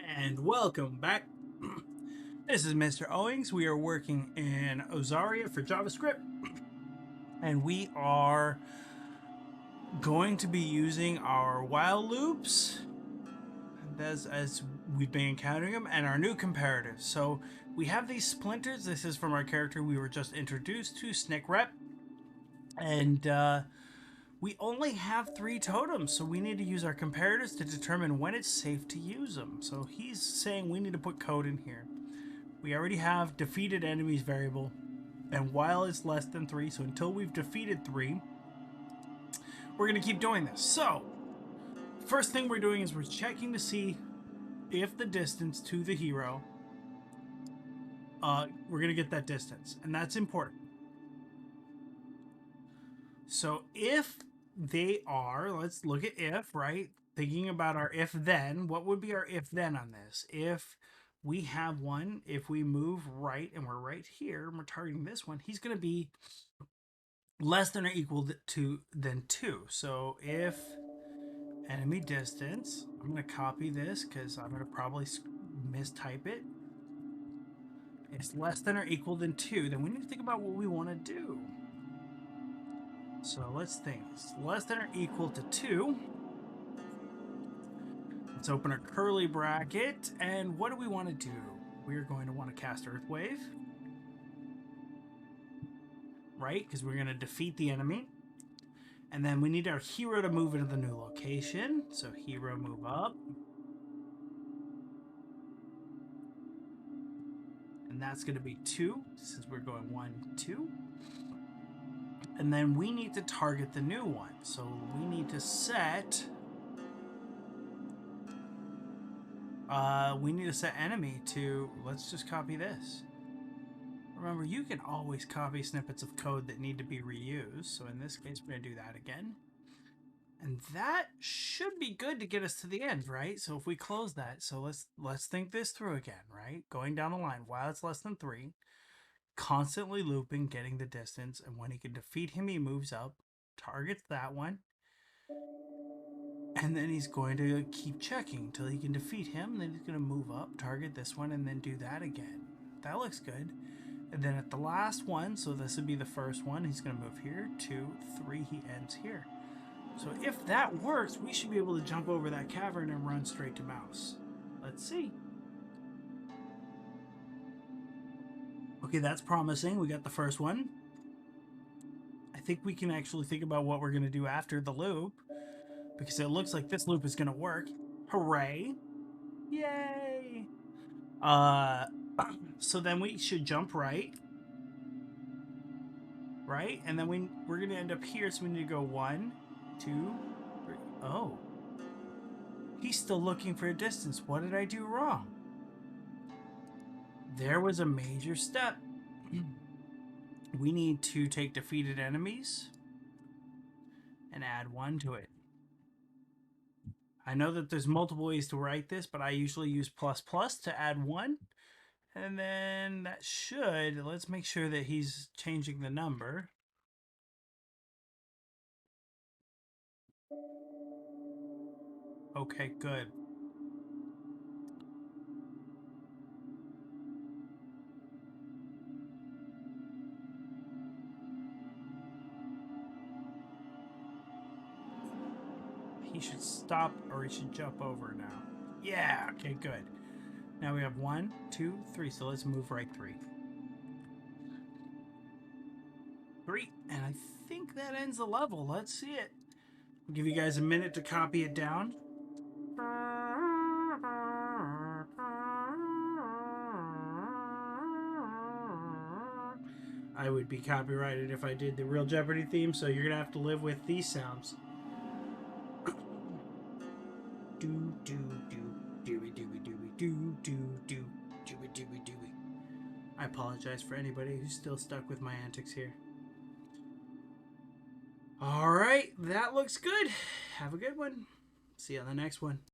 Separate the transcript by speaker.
Speaker 1: And welcome back. This is Mr. Owings. We are working in Ozaria for JavaScript, and we are going to be using our while loops as we've been encountering them, and our new comparatives. So we have these splinters. This is from our character we were just introduced to, Snick Rep, and we only have 3 totems, so we need to use our comparators to determine when it's safe to use them. So he's saying we need to put code in here. We already have defeated enemies variable, and while it's less than 3, so until we've defeated 3, we're going to keep doing this. So, first thing we're doing is we're checking to see if the distance to the hero, we're going to get that distance, and that's important. So if they are, let's look at if, right? Thinking about our if then, what would be our if then on this? If we have one, if we move right and we're right here, and we're targeting this one, he's going to be less than or equal to than 2. So if enemy distance, I'm going to copy this because I'm going to probably mistype it. It's less than or equal than 2. Then we need to think about what we want to do. So let's think. It's less than or equal to 2. Let's open a curly bracket. And what do we want to do? We're going to want to cast Earthwave. Right? Because we're going to defeat the enemy. And then we need our hero to move into the new location. So hero move up. And that's going to be 2, since we're going 1, 2. And then we need to target the new one. So we need to set... we need to set enemy to... Let's just copy this. Remember, you can always copy snippets of code that need to be reused. So in this case, we're going to do that again. And that should be good to get us to the end, right? So if we close that, so let's think this through again, right? Going down the line, while it's less than 3, constantly looping, getting the distance, and when he can defeat him, he moves up, targets that one, and then he's going to keep checking until he can defeat him. Then he's going to move up, target this one, and then do that again. That looks good. And then at the last one, so this would be the first one, he's going to move here, 2, 3, he ends here. So if that works, we should be able to jump over that cavern and run straight to mouse. Let's see. Okay, that's promising. We got the first one. I think we can actually think about what we're going to do after the loop, because it looks like this loop is going to work. Hooray! Yay! So then we should jump right. Right? And then we're going to end up here, so we need to go 1, 2, 3. Oh. He's still looking for a distance. What did I do wrong? There was a major step. We need to take defeated enemies and add 1 to it. I know that there's multiple ways to write this, but I usually use ++ to add 1. And then that should, let's make sure that he's changing the number. Okay, good. He should stop, or he should jump over now. Yeah, okay, good. Now we have 1, 2, 3, so let's move right 3. 3, and I think that ends the level. Let's see it. I'll give you guys a minute to copy it down. I would be copyrighted if I did the Real Jeopardy theme, so you're gonna have to live with these sounds. Do do do dooey dooey dooey doo doo doo dooey dooey dooey. I apologize for anybody who's still stuck with my antics here. All right, that looks good. Have a good one. See you on the next one.